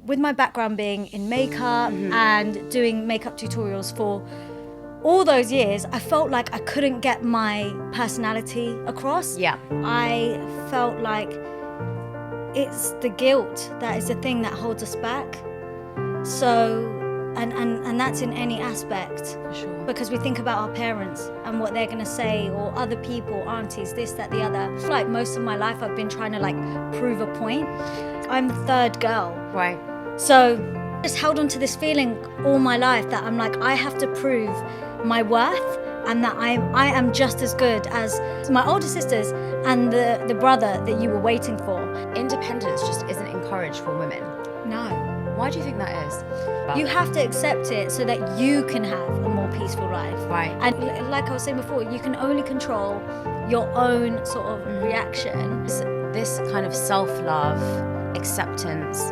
With my background being in makeup and doing makeup tutorials for all those years, I felt like I couldn't get my personality across. Yeah. I felt like it's the guilt that is the thing that holds us back. So, and that's in any aspect. For sure. Because we think about our parents and what they're gonna say, or other people, aunties, this, that, the other. I feel like most of my life I've been trying to prove a point. I'm the third girl. Right. So I just held on to this feeling all my life that I'm like, I have to prove my worth and that I am just as good as my older sisters and the brother that you were waiting for. Independence just isn't encouraged for women. No. Why do you think that is? You have to accept it so that you can have a more peaceful life. Right. And like I was saying before, you can only control your own sort of reaction. This kind of self-love, acceptance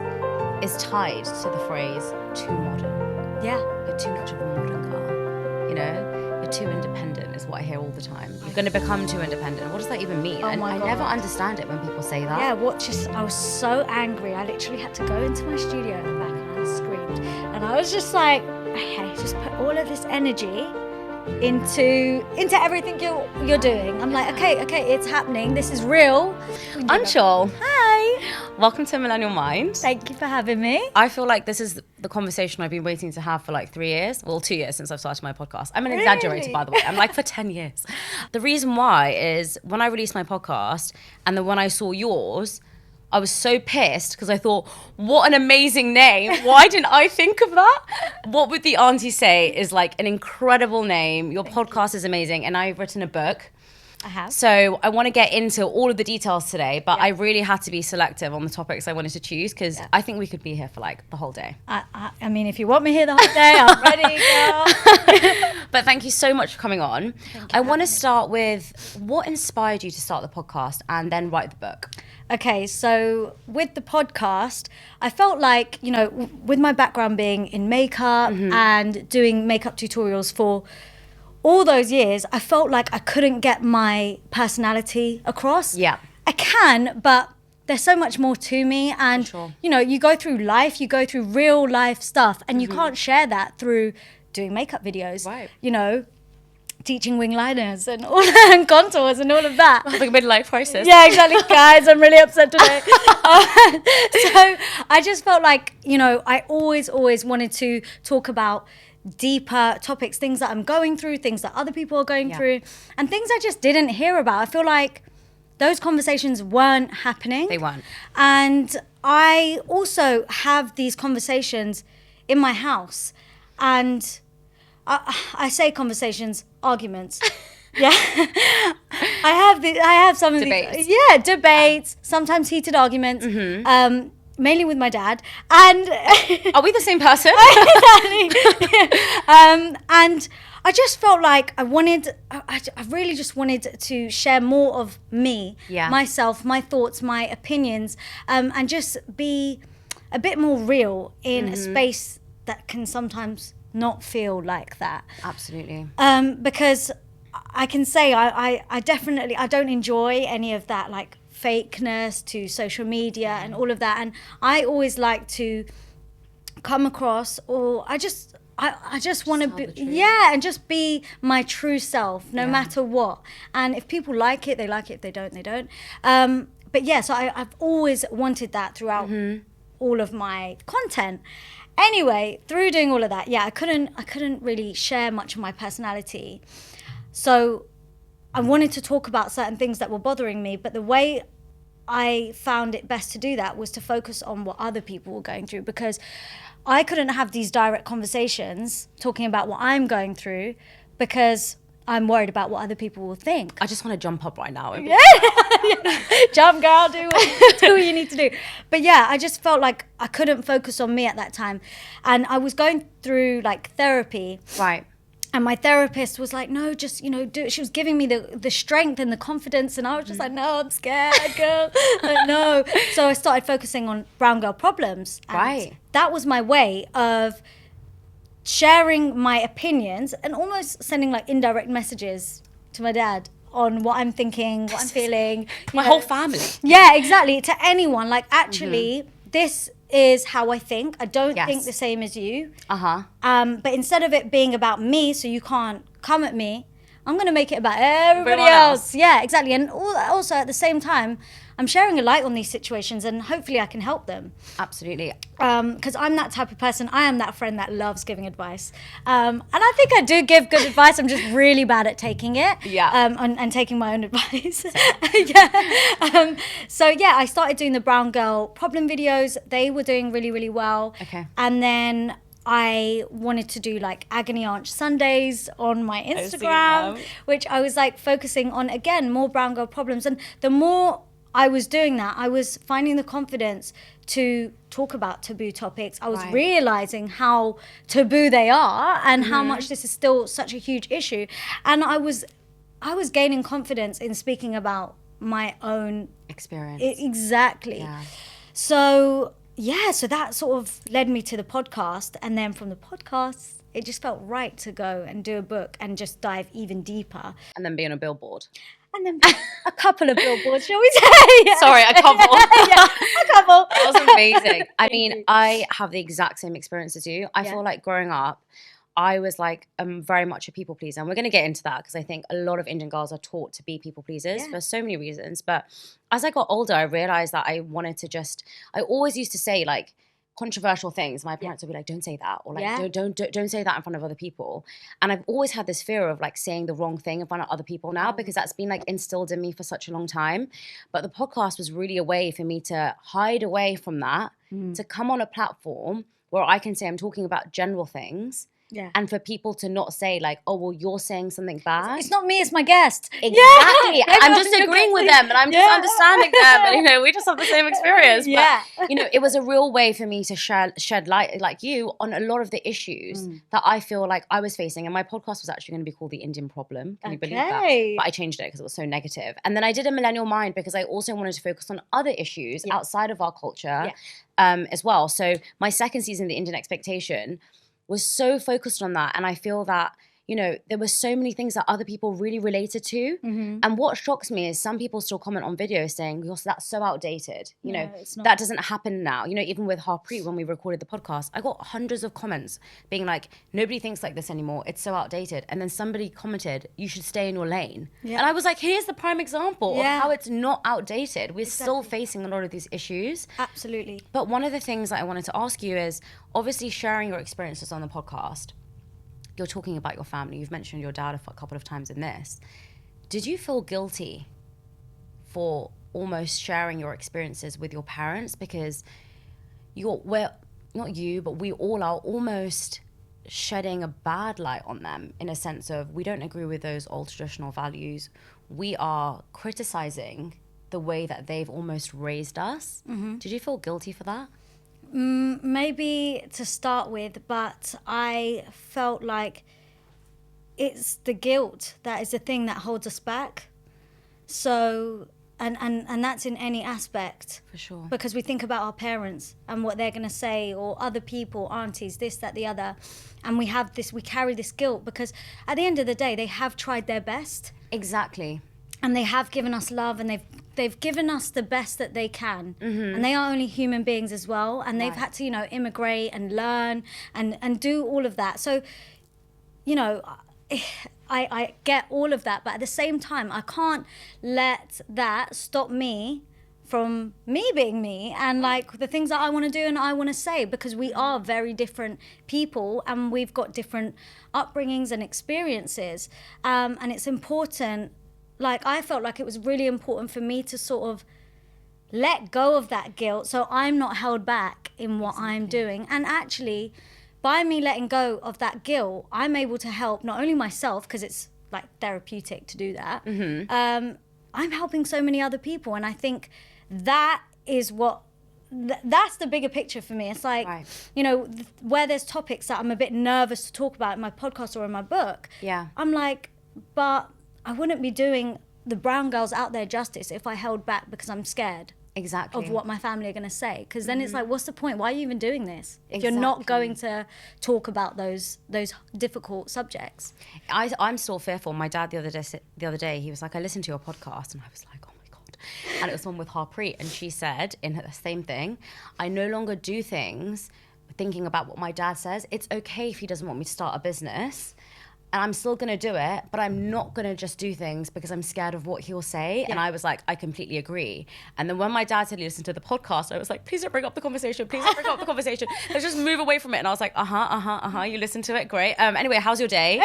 is tied to the phrase too modern. Yeah. You're too much of a modern girl. You know, you're too independent is what I hear all the time. You're going to become too independent. What does that even mean? Oh and my I God. never understand it when people say that. Yeah, I was so angry. I literally had to go into my studio at the back and I screamed. And I was just like, okay, just put all of this energy into everything you're doing. I'm like, okay, it's happening. This is real. Anchal, Hi. welcome to Millennial Mind. Thank you for having me. I feel like this is the conversation I've been waiting to have for 3 years. Well, 2 years since I've started my podcast. I'm an exaggerator, by the way. I'm for 10 years. The reason why is when I released my podcast and then when I saw yours, I was so pissed because I thought, what an amazing name. Why didn't I think of that? What Would the Aunties Say is an incredible name. Your podcast is amazing. And I've written a book. I have. So I want to get into all of the details today, but I really had to be selective on the topics I wanted to choose because I think we could be here for the whole day. I mean, if you want me here the whole day, I'm ready, girl. But thank you so much for coming on. I want to start with what inspired you to start the podcast and then write the book? Okay, so with the podcast, I felt like, with my background being in makeup and doing makeup tutorials for all those years, I felt like I couldn't get my personality across. Yeah. I can, but there's so much more to me. And, sure. You go through life, you go through real life stuff, and you can't share that through doing makeup videos. Right. Teaching wing liners and all and contours and all of that. Like a midlife crisis. Yeah, exactly, guys. I'm really upset today. So I just felt like, I always wanted to talk about deeper topics, things that I'm going through, things that other people are going through, and things I just didn't hear about. I feel like those conversations weren't happening. They weren't. And I also have these conversations in my house, and I say conversations, arguments. Yeah. I have some of Debates. these. Yeah, debates, sometimes heated arguments, mainly with my dad. And Are we the same person? and I just felt like I really just wanted to share more of me, myself, my thoughts, my opinions, and just be a bit more real in a space that can sometimes not feel like that. Absolutely. Because I can say I definitely, I don't enjoy any of that fakeness to social media and all of that. And I always like to come across, or I just want to be, and just be my true self, no matter what. And if people like it, they like it. If they don't, they don't. But yeah, so I've always wanted that throughout all of my content. Anyway, through doing all of that, I couldn't really share much of my personality. So I wanted to talk about certain things that were bothering me, but the way I found it best to do that was to focus on what other people were going through, because I couldn't have these direct conversations talking about what I'm going through because I'm worried about what other people will think. I just want to jump up right now. Jump, girl, do what you need to do. But yeah, I just felt like I couldn't focus on me at that time. And I was going through therapy. Right. And my therapist was like, no, just, do it. She was giving me the strength and the confidence. And I was just like, no, I'm scared, girl. No. So I started focusing on brown girl problems. And right. That was my way of sharing my opinions and almost sending indirect messages to my dad on what I'm thinking, what I'm feeling. My whole family. Yeah, exactly. To anyone. Actually, this is how I think. I don't Yes. think the same as you. Uh-huh. But instead of it being about me, so you can't come at me, I'm going to make it about everybody Everyone else. else. Yeah, exactly. And also at the same time, I'm sharing a light on these situations and hopefully I can help them. Absolutely. Because I'm that type of person. I am that friend that loves giving advice. And I think I do give good advice. I'm just really bad at taking it. Yeah. And taking my own advice. Yeah. So yeah, I started doing the brown girl problem videos. They were doing really, really well. Okay. And then I wanted to do like Agony Aunt Sundays on my seen Instagram, them. which I was like focusing on, again, more brown girl problems. And the more I was doing that, I was finding the confidence to talk about taboo topics. I was Right. realizing how taboo they are and how much this is still such a huge issue. And I was gaining confidence in speaking about my own Experience. exactly. Yeah. So yeah, so that sort of led me to the podcast, and then from the podcast, it just felt right to go and do a book and just dive even deeper. And then be on a billboard. And then a couple of billboards, shall we say? Sorry, a couple. Yeah, a couple. That was amazing. I Thank mean, you. I have the exact same experience as you. I Yeah. feel like growing up, I was like very much a people pleaser. And we're going to get into that because I think a lot of Indian girls are taught to be people pleasers Yeah. for so many reasons. But as I got older, I realized that I wanted to I always used to say like controversial things. My parents would be like, don't say that. Or like, Yeah. don't say that in front of other people. And I've always had this fear of like saying the wrong thing in front of other people now because that's been like instilled in me for such a long time. But the podcast was really a way for me to hide away from that, to come on a platform where I can say I'm talking about general things. Yeah. And for people to not say like, oh, well, you're saying something bad. It's not me, it's my guest. Exactly. Yeah. I'm just agreeing with them and I'm just understanding them. And, we just have the same experience. Yeah. But, it was a real way for me to shed light, like you, on a lot of the issues that I feel like I was facing. And my podcast was actually going to be called The Indian Problem. Can you believe that? But I changed it because it was so negative. And then I did a millennial mind because I also wanted to focus on other issues outside of our culture as well. So my second season, The Indian Expectation, was so focused on that. And I feel that, there were so many things that other people really related to. And what shocks me is some people still comment on videos saying, that's so outdated. It's not. That doesn't happen now. Even with Harpreet, when we recorded the podcast, I got hundreds of comments being like, nobody thinks like this anymore. It's so outdated. And then somebody commented, you should stay in your lane. Yeah. And I was like, here's the prime example of how it's not outdated. We're still facing a lot of these issues. Absolutely. But one of the things that I wanted to ask you is, obviously sharing your experiences on the podcast, you're talking about your family. You've mentioned your dad a couple of times in this. Did you feel guilty for almost sharing your experiences with your parents? Because not you, but we all are almost shedding a bad light on them in a sense of we don't agree with those old traditional values. We are criticizing the way that they've almost raised us. Did you feel guilty for that? Maybe to start with, but I felt like it's the guilt that is the thing that holds us back. So, and that's in any aspect. For sure. Because we think about our parents and what they're going to say, or other people, aunties, this, that, the other. And we carry this guilt because at the end of the day, they have tried their best. Exactly. And they have given us love, and they've given us the best that they can. And they are only human beings as well. And they've had to, immigrate and learn and do all of that. So, I get all of that. But at the same time, I can't let that stop me from me being me and like the things that I want to do and I want to say, because we are very different people and we've got different upbringings and experiences. And it's important. Like, I felt like it was really important for me to sort of let go of that guilt so I'm not held back in what I'm doing. And actually, by me letting go of that guilt, I'm able to help not only myself, because it's like therapeutic to do that, I'm helping so many other people. And I think that is that's the bigger picture for me. It's like, where there's topics that I'm a bit nervous to talk about in my podcast or in my book, I'm like, but I wouldn't be doing the brown girls out there justice if I held back because I'm scared of what my family are going to say. Because then it's like, what's the point? Why are you even doing this if you're not going to talk about those difficult subjects? I'm still fearful. My dad the other day, he was like, I listened to your podcast, and I was like, oh my God, loved. And it was one with Harpreet. And she said in the same thing, I no longer do things thinking about what my dad says. It's okay if he doesn't want me to start a business. And I'm still going to do it, but I'm not going to just do things because I'm scared of what he'll say. Yeah. And I was like, I completely agree. And then when my dad said he listened to the podcast, I was like, please don't bring up the conversation. Please don't bring up the conversation. Let's just move away from it. And I was like, you listened to it. Great. Anyway, how's your day?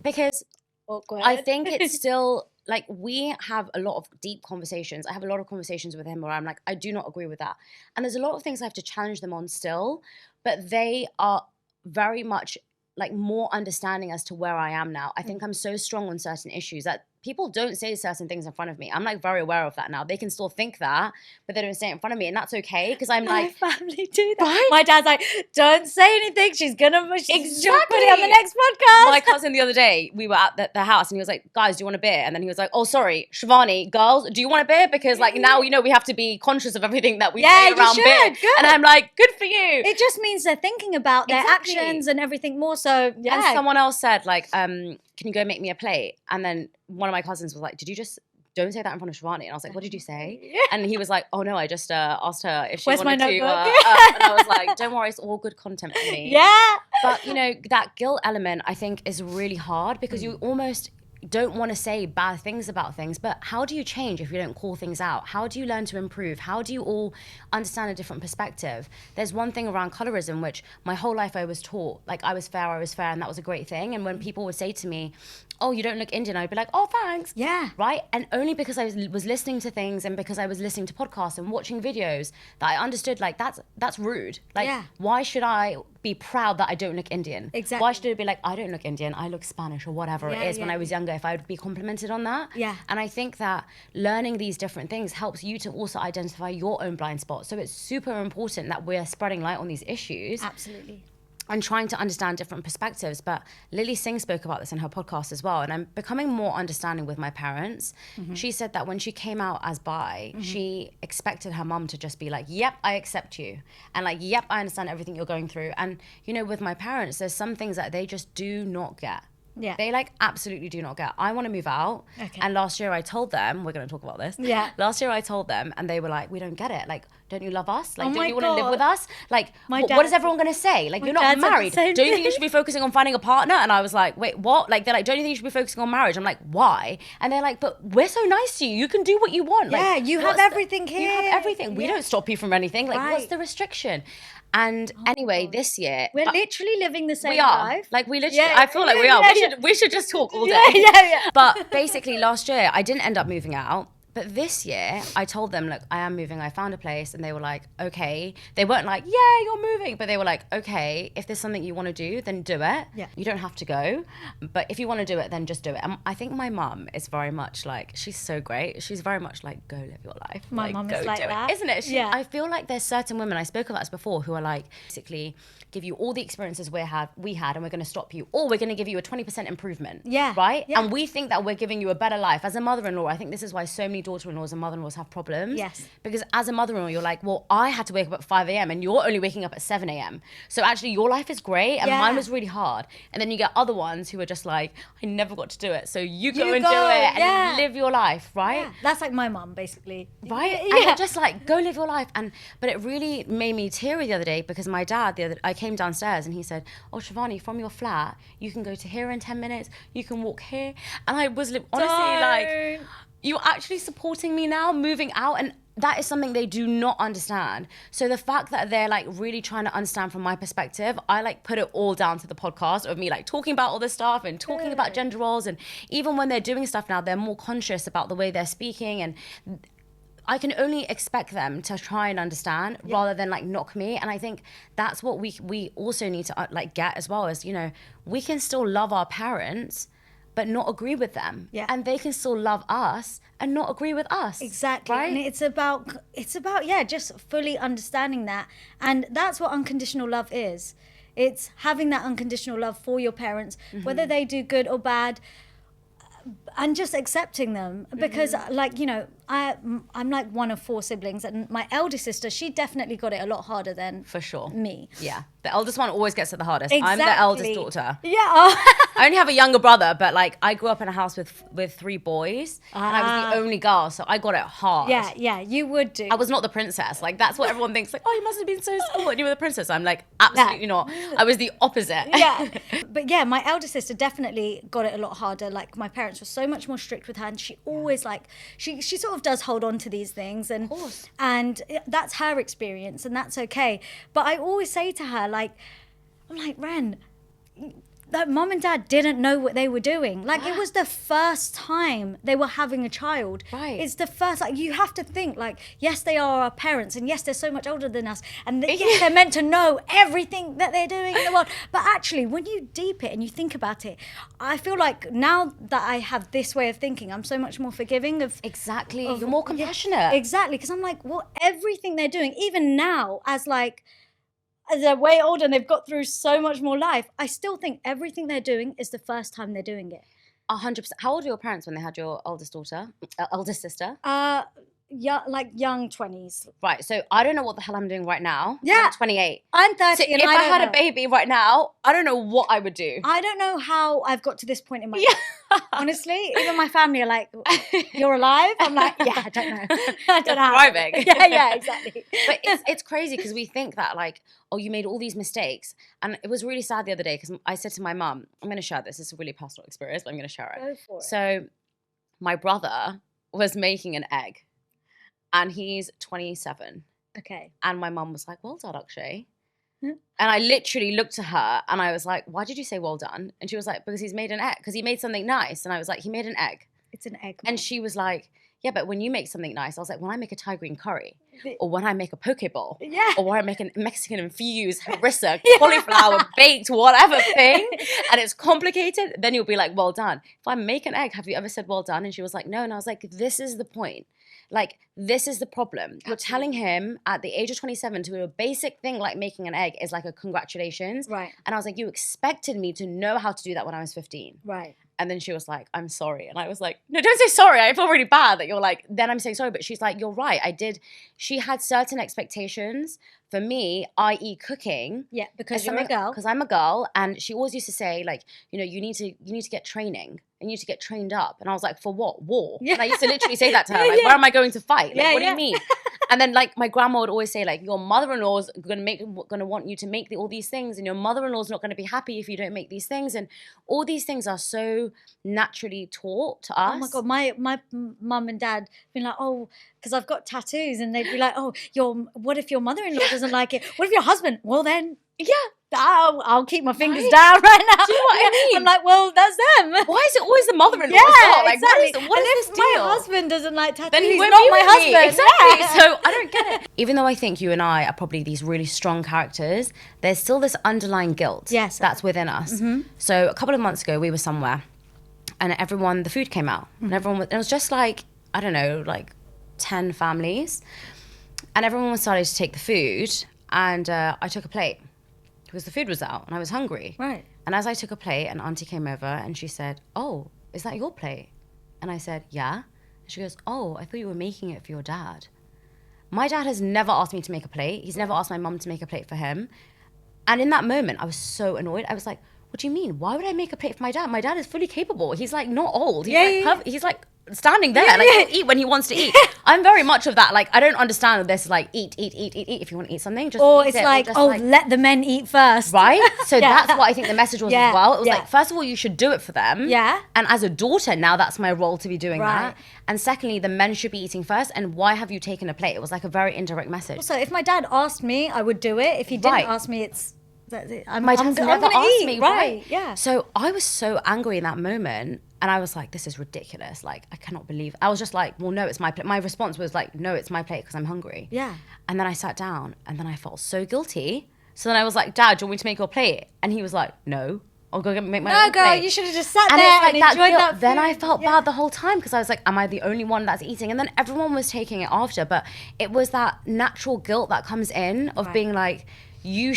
Because Awkward. I think it's still like we have a lot of deep conversations. I have a lot of conversations with him where I'm like, I do not agree with that. And there's a lot of things I have to challenge them on still, but they are very much like more understanding as to where I am now. I think I'm so strong on certain issues that people don't say certain things in front of me. I'm like very aware of that now. They can still think that, but they don't say it in front of me. And that's okay because I'm like. My family do that. Right? My dad's like, don't say anything. She's going to put it on the next podcast. My cousin the other day, we were at the house and he was like, guys, do you want a beer? And then he was like, oh, sorry, Shivani, girls, do you want a beer? Because like now, we have to be conscious of everything that we say around beer. Good. And I'm like, good for you. It just means they're thinking about their actions and everything more. So, yeah. And someone else said like, can you go make me a plate? And then one of my cousins was like, don't say that in front of Shivani. And I was like, what did you say? Yeah. And he was like, oh no, I just asked her if she wanted to. And I was like, don't worry, it's all good content for me. Yeah. But that guilt element I think is really hard because you almost don't want to say bad things about things, but how do you change if you don't call things out? How do you learn to improve? How do you all understand a different perspective? There's one thing around colorism, which my whole life I was taught, like I was fair, and that was a great thing. And when people would say to me, oh, you don't look Indian, I'd be like, oh, thanks. Yeah. Right? And only because I was listening to things and because I was listening to podcasts and watching videos that I understood, like, that's rude. Like, why should I be proud that I don't look Indian? Exactly. Why should it be like, I don't look Indian, I look Spanish or whatever it is when I was younger, if I would be complimented on that? Yeah. And I think that learning these different things helps you to also identify your own blind spots. So it's super important that we're spreading light on these issues. Absolutely. And trying to understand different perspectives. But Lily Singh spoke about this in her podcast as well. And I'm becoming more understanding with my parents. Mm-hmm. She said that when she came out as bi, she expected her mum to just be like, yep, I accept you. And like, yep, I understand everything you're going through. And, with my parents, there's some things that they just do not get. Yeah. They like absolutely do not get. I want to move out. Okay. And last year I told them, we're going to talk about this. Yeah. Last year I told them and they were like, we don't get it. Like, don't you love us? Like, don't you want to live with us? Like, what is everyone going to say? Like, you're not married. Don't you think you should be focusing on finding a partner? And I was like, wait, what? Like, they're like, don't you think you should be focusing on marriage? I'm like, why? And they're like, but we're so nice to you. You can do what you want. Yeah, like, you have everything here. You have everything. Yeah. We don't stop you from anything. Like, what's the restriction? And anyway, this year we're literally living the same life. Like we literally, I feel like we are. We should just talk all day. Yeah. But basically, last year I didn't end up moving out. But this year, I told them, look, I am moving. I found a place. And they were like, okay. They weren't like, yeah, you're moving. But they were like, okay, if there's something you want to do, then do it. Yeah. You don't have to go. But if you want to do it, then just do it. And I think my mum is very much like, she's so great. She's very much like, go live your life. My mum is like that. Isn't it? I feel like there's certain women, I spoke about this before, who are like, basically, give you all the experiences we had, and we're going to stop you. Or we're going to give you a 20% improvement. Yeah. Right? Yeah. And we think that we're giving you a better life. As a mother-in-law, I think this is why so many daughter-in-laws and mother-in-laws have problems. Yes. Because as a mother-in-law, you're like, well, I had to wake up at 5 a.m. and you're only waking up at 7 a.m. So actually your life is great and mine was really hard. And then you get other ones who are just like, I never got to do it. So you go and do it and live your life, right? Yeah. That's like my mum, basically. Right? Yeah. And you're just like, go live your life. But it really made me teary the other day because my dad, I came downstairs and he said, oh, Shivani, from your flat, you can go to here in 10 minutes. You can walk here. And I was honestly like, you're actually supporting me now, moving out. And that is something they do not understand. So the fact that they're like really trying to understand from my perspective, I like put it all down to the podcast of me like talking about all this stuff and talking about gender roles. And even when they're doing stuff now, they're more conscious about the way they're speaking. And I can only expect them to try and understand rather than like knock me. And I think that's what we also need to like get as well, is, we can still love our parents but not agree with them. Yeah. And they can still love us and not agree with us. Exactly. Right? And it's about just fully understanding that. And that's what unconditional love is. It's having that unconditional love for your parents, whether they do good or bad, and just accepting them. Because I'm like one of 4 siblings, and my eldest sister, she definitely got it a lot harder than For sure. me. Yeah. The eldest one always gets it the hardest. Exactly. I'm the eldest daughter. Yeah. Oh. I only have a younger brother, but like I grew up in a house with 3 boys, and I was the only girl, so I got it hard. Yeah, you would do. I was not the princess. Like that's what everyone thinks. Like, oh, you must have been so spoiled when you were the princess. I'm like, absolutely not. I was the opposite. Yeah. But yeah, my eldest sister definitely got it a lot harder. Like my parents were so much more strict with her, and she always like she sort of does hold on to these things, and Of course. and that's her experience, and that's okay. But I always say to her, like, I'm like, Ren, that mum and dad didn't know what they were doing. Like it was the first time they were having a child. Right. It's the first, like you have to think like, yes, they are our parents, and yes, they're so much older than us, and yes, they're meant to know everything that they're doing in the world. But actually, when you deep it and you think about it, I feel like now that I have this way of thinking, I'm so much more forgiving of Exactly. You're more compassionate. Exactly, because I'm like, well, everything they're doing, even now, as they're way older and they've got through so much more life, I still think everything they're doing is the first time they're doing it. 100%. How old were your parents when they had your eldest sister? Yeah, like young 20s. Right. So I don't know what the hell I'm doing right now. Yeah. I'm 28. I'm 30 So and if I I don't had know. a baby right now, I don't know what I would do. I don't know how I've got to this point in my life. Honestly, even my family are like, you're alive? I'm like, yeah, I don't know. I don't know. Thriving. Yeah, exactly. But it's crazy because we think that like, oh, you made all these mistakes. And it was really sad the other day because I said to my mum, I'm going to share this. It's a really personal experience, but I'm going to share it. Go for it. So my brother was making an egg and he's 27. Okay. And my mum was like, well done, Akshay. And I literally looked at her and I was like, why did you say well done? And she was like, because he's made an egg. Because he made something nice. And I was like, he made an egg. It's an egg. And she was like, yeah, but when you make something nice, I was like, when I make a Thai green curry, or when I make a poke bowl, Yeah. or when I make a Mexican infused harissa, cauliflower, baked, whatever thing, and it's complicated, then you'll be like, well done. If I make an egg, have you ever said well done? And she was like, no. And I was like, this is the point. Like, this is the problem. You're telling him at the age of 27 to do a basic thing like making an egg is like a congratulations. Right. And I was like, you expected me to know how to do that when I was 15. Right. And then she was like, I'm sorry. And I was like, no, don't say sorry. I feel really bad that you're like, then I'm saying sorry. But she's like, you're right. I did. She had certain expectations for me, i.e. cooking. Yeah, because you're a girl. Because I'm a girl. And she always used to say like, you know, you need to get training. And you need to get trained up. And I was like, for what? War? Yeah. And I used to literally say that to her. Like, where am I going to fight? Like, what do you mean? And then like my grandma would always say like, your mother-in-law's gonna want you to make all these things, and your mother-in-law's not gonna be happy if you don't make these things. And all these things are so naturally taught to us. Oh my God, my mum and dad been like, oh, because I've got tattoos, and they'd be like, oh, what if your mother-in-law doesn't like it? What if your husband? Well then, Yeah. I'll keep my fingers down right now. Do you know what I mean? I'm like, well, that's them. Why is it always the mother-in-law? Yeah, Like, exactly. what is and this if deal? my husband doesn't like tattoos, Then he he's won't not be my with me. husband. Exactly. Yeah. So I don't get it. Even though I think you and I are probably these really strong characters, there's still this underlying guilt that's within us. Mm-hmm. So a couple of months ago, we were somewhere and the food came out. And it was just like, I don't know, like 10 families. And everyone was starting to take the food. And I took a plate because the food was out and I was hungry. Right. And as I took a plate, an auntie came over and she said, oh, is that your plate? And I said, yeah. And she goes, oh, I thought you were making it for your dad. My dad has never asked me to make a plate. He's never asked my mum to make a plate for him. And in that moment, I was so annoyed. I was like, what do you mean? Why would I make a plate for my dad? My dad is fully capable. He's like not old. He's like standing there. He'll eat when he wants to eat. I'm very much of that. Like, I don't understand this. Like, eat. If you want to eat something, just Or eat it's it. like, let the men eat first. Right? So that's what I think the message was as well. It was like, first of all, you should do it for them. Yeah. And as a daughter, now that's my role to be doing Right. that. And secondly, the men should be eating first. And why have you taken a plate? It was like a very indirect message. So if my dad asked me, I would do it. If he didn't Right. ask me, My dad's never asked me, right? Yeah. So I was so angry in that moment, and I was like, "This is ridiculous! Like, I cannot believe." I was just like, "Well, no, it's my plate." My response was like, "No, it's my plate because I'm hungry." Yeah. And then I sat down, and then I felt so guilty. So then I was like, "Dad, do you want me to make your plate?" And he was like, "No, I'll go make my own girl, plate." you should have just sat And there it's like and that enjoyed guilt. that food. Then I felt bad the whole time because I was like, am I the only one that's eating? And then everyone was taking it after, but it was that natural guilt that comes in of being like, you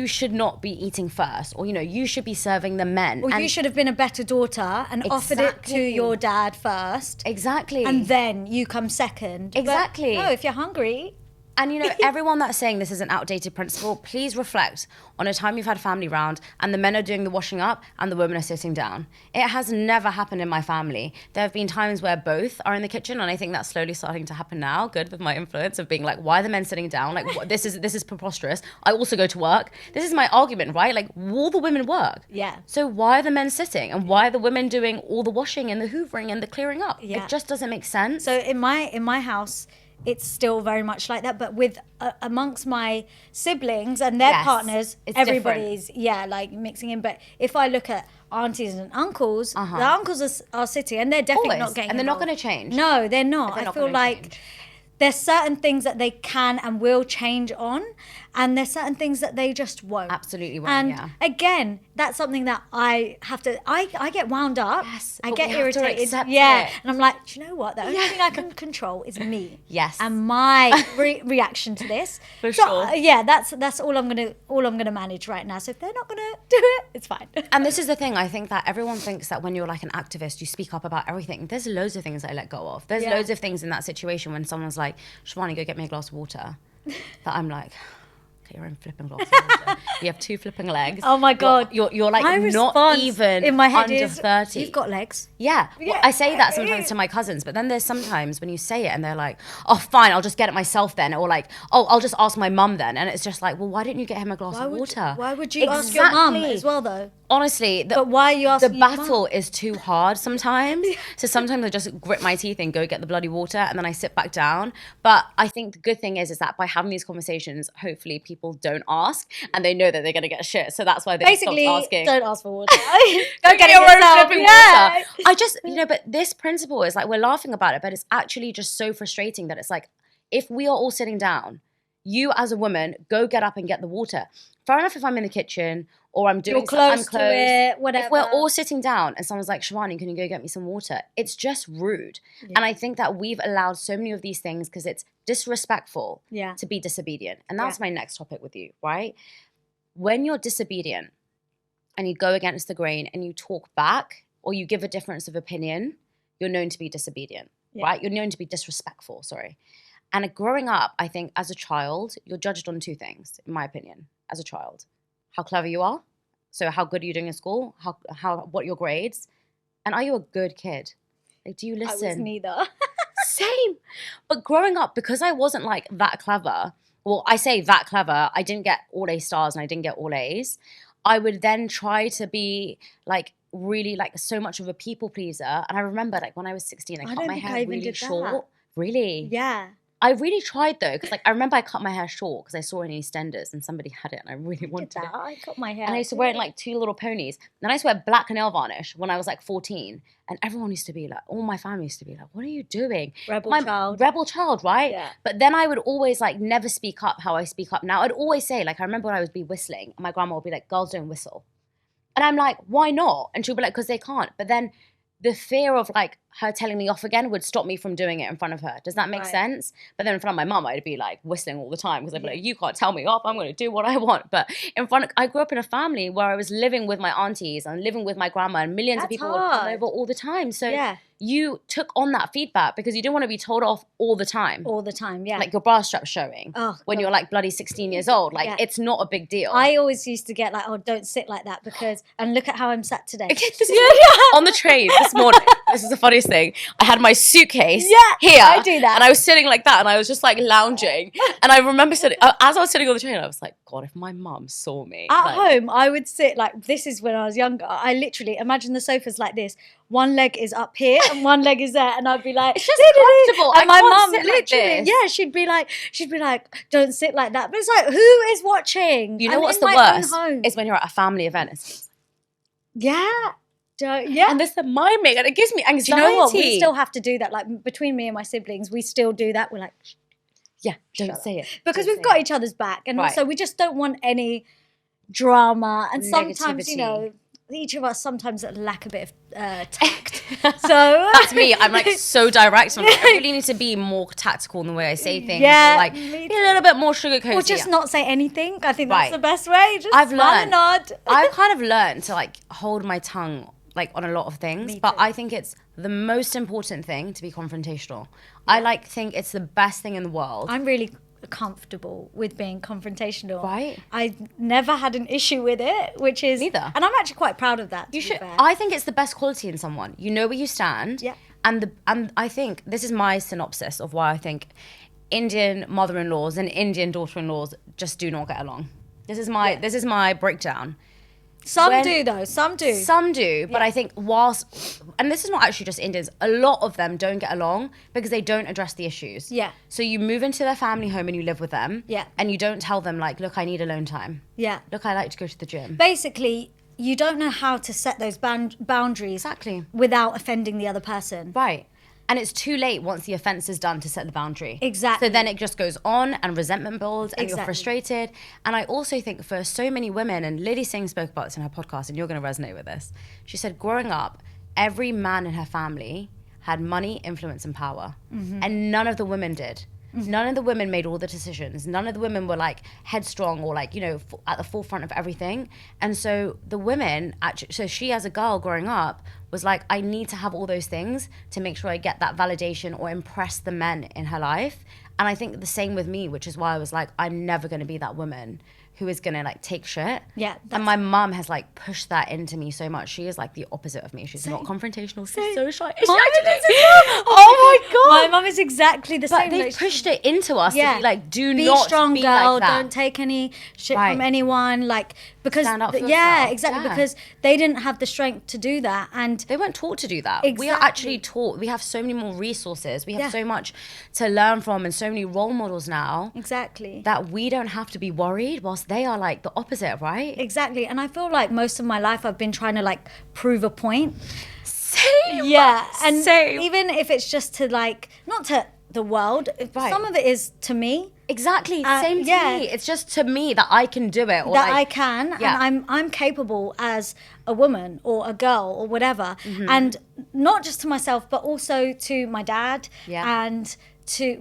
should not be eating first, or you should be serving the men, or you should have been a better daughter and offered it to your dad first, exactly, and then you come second. Exactly. But no, if you're hungry. And everyone that's saying this is an outdated principle, please reflect on a time you've had family round and the men are doing the washing up and the women are sitting down. It has never happened in my family. There have been times where both are in the kitchen, and I think that's slowly starting to happen now. Good, with my influence of being like, why are the men sitting down? Like, this is preposterous. I also go to work. This is my argument, right? Like, all the women work. Yeah. So why are the men sitting, and why are the women doing all the washing and the hoovering and the clearing up? Yeah. It just doesn't make sense. So in my house, it's still very much like that, but with amongst my siblings and their partners, everybody's like mixing in. But if I look at aunties and uncles, the uncles are sitting, and they're definitely not getting and they're not involved. going to change. No, they're not. I feel like there's certain things that they can and will change on, and there's certain things that they just won't. Absolutely won't. And again, that's something that I have to. I get wound up. Yes, I get irritated. It. And I'm like, do you know what? The only thing I can control is me. Yes. And my reaction to this. For sure. Yeah, that's all I'm gonna manage right now. So if they're not gonna do it, it's fine. And this is the thing. I think that everyone thinks that when you're like an activist, you speak up about everything. There's loads of things I let go of. There's loads of things in that situation when someone's like, Shivani, go get me a glass of water. That I'm like, okay, you're in flipping glass of water. You have 2 flipping legs. Oh my God. You're like my not even in my head under is, 30. You've got legs. Yeah. Well, I say that sometimes to my cousins, but then there's sometimes when you say it and they're like, oh, fine, I'll just get it myself then. Or like, oh, I'll just ask my mum then. And it's just like, well, why didn't you get him a glass of water? Why would you ask your mum as well, though? Honestly, but why are you asking the battle is too hard sometimes. So sometimes I just grit my teeth and go get the bloody water, and then I sit back down. But I think the good thing is that by having these conversations, hopefully people don't ask, and they know that they're going to get shit. So that's why they basically stop asking. Don't ask for water. Go get your it yourself. own water. I just, but this principle is like, we're laughing about it, but it's actually just so frustrating that it's like, if we are all sitting down, you as a woman, go get up and get the water. Fair enough if I'm in the kitchen or I'm doing something, I'm close to it, whatever. If we're all sitting down and someone's like, Shivani, can you go get me some water? It's just rude. Yeah. And I think that we've allowed so many of these things because it's disrespectful to be disobedient. And that's my next topic with you, right? When you're disobedient and you go against the grain and you talk back or you give a difference of opinion, you're known to be disobedient, right? You're known to be disrespectful, sorry. And growing up, I think as a child, you're judged on 2 things, in my opinion, as a child. How clever you are. So how good are you doing in school? What are your grades? And are you a good kid? Like, do you listen? I was neither. Same. But growing up, because I wasn't like that clever, well, I say that clever, I didn't get all A stars and I didn't get all A's. I would then try to be like really like so much of a people pleaser. And I remember like when I was 16, I cut my hair really short. Really? Yeah. I really tried though, because like I remember I cut my hair short because I saw it in EastEnders and somebody had it and I really wanted it. I cut my hair. And I used to wear it in like 2 little ponies. Then I used to wear black nail varnish when I was like 14. And everyone used to be like, all my family used to be like, what are you doing? Rebel child, right? Yeah. But then I would always like never speak up how I speak up now. I'd always say, like, I remember when I would be whistling and my grandma would be like, girls don't whistle. And I'm like, why not? And she'll be like, because they can't. But then the fear of like her telling me off again would stop me from doing it in front of her. Does that make sense? But then in front of my mum, I'd be like whistling all the time because I'd be like, you can't tell me off. I'm going to do what I want. But I grew up in a family where I was living with my aunties and living with my grandma, and millions of people would come over all the time. So you took on that feedback because you didn't want to be told off all the time. All the time, yeah. Like your bra strap showing when you're like bloody 16 years old. Like it's not a big deal. I always used to get like, oh, don't sit like that because, and look at how I'm sat today. On the train this morning. This is the funniest thing. I had my suitcase here. I do that. And I was sitting like that and I was just like lounging. And I remember sitting, as I was sitting on the train, I was like, God, if my mum saw me. At home, I would sit like, this is when I was younger. I literally, imagine the sofas like this. One leg is up here and one leg is there. And I'd be like, it's just comfortable. And my mum literally, she'd be like, don't sit like that. But it's like, who is watching? You know what's the worst? Is when you're at a family event. Yeah. And there's the miming and it gives me anxiety. Do you know what? We still have to do that. Like between me and my siblings, we still do that. We're like, don't say it. Because we've got each other's back. And also we just don't want any drama. And sometimes, each of us sometimes lack a bit of tact. So that's me. I'm like so direct. I'm like, I really need to be more tactical in the way I say things. Yeah, or like be a little bit more sugarcoaty. Or just not say anything. I think that's Right. the best way. Just I've smile and learned. nod. I've kind of learned to like hold my tongue like on a lot of things, Me but too. I think it's the most important thing to be confrontational. I like think it's the best thing in the world. I'm really comfortable with being confrontational. Right. I never had an issue with it, which is Neither. and I'm actually quite proud of that. You should. I think it's the best quality in someone. You know where you stand. Yeah. And I think this is my synopsis of why I think Indian mother-in-laws and Indian daughter-in-laws just do not get along. This is my breakdown. Some do though. Some do. Some do, but I think and this is not actually just Indians, a lot of them don't get along because they don't address the issues. Yeah. So you move into their family home and you live with them. Yeah. And you don't tell them like, look, I need alone time. Yeah. Look, I like to go to the gym. Basically, you don't know how to set those boundaries Exactly. without offending the other person. Right. And it's too late once the offence is done to set the boundary. Exactly. So then it just goes on and resentment builds and Exactly. you're frustrated. And I also think for so many women, and Lily Singh spoke about this in her podcast, and you're going to resonate with this. She said growing up, every man in her family had money, influence, and power. Mm-hmm. And none of the women did. Mm-hmm. None of the women made all the decisions. None of the women were like headstrong or like, you know, at the forefront of everything. And so the women, actually, so she as a girl growing up was like, I need to have all those things to make sure I get that validation or impress the men in her life. And I think the same with me, which is why I was like, I'm never going to be that woman who is going to like take shit. Yeah. And my mum has like pushed that into me so much. She is like the opposite of me. She's not confrontational. She's so shy. Is she actually? Oh my God. My mum is exactly the But same. they like, pushed it into us to be like, do be not strong, be girl. like that. Don't take any shit Right. from anyone. Like because Stand up for yeah, yourself. exactly. Yeah. Because they didn't have the strength to do that, and They weren't taught to do that. We are Exactly. actually taught. We have so many more resources. We have Yeah. so much to learn from and so many role models now exactly. that we don't have to be worried whilst they are like the opposite, right? Exactly. And I feel like most of my life I've been trying to like prove a point. Same. Yeah. And Same. even if it's just to like, not to the world, Right. some of it is to me. Exactly. Same to yeah. me. It's just to me that I can do it. Or That like, I can, yeah. and I'm capable as a woman or a girl or whatever. Mm-hmm. And not just to myself, but also to my dad. Yeah. And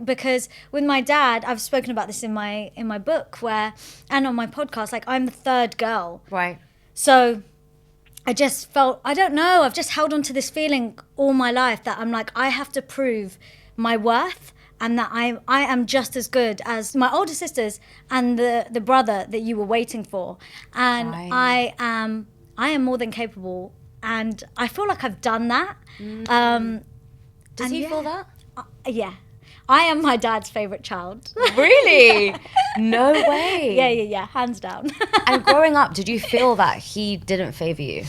because with my dad, I've spoken about this in my book and on my podcast, like I'm the third girl. Right. So I just felt, I don't know, I've just held on to this feeling all my life that I'm like, I have to prove my worth and that I am just as good as my older sisters and the brother that you were waiting for. And Right. I am more than capable, and I feel like I've done that. Does he yeah. feel that? Yeah. I am my dad's favourite child. Really? No way. Yeah, hands down. And growing up, did you feel that he didn't favour you?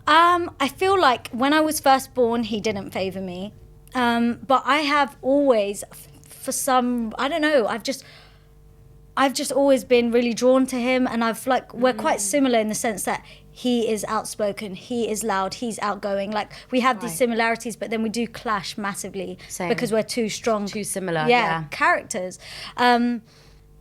I feel like when I was first born, he didn't favour me. But I have always, for some, I don't know, I've just always been really drawn to him, and we're quite similar in the sense that he is outspoken, he is loud, he's outgoing. Like we have these similarities, but then we do clash massively. Same. Because we're too strong. Too similar, yeah. Characters.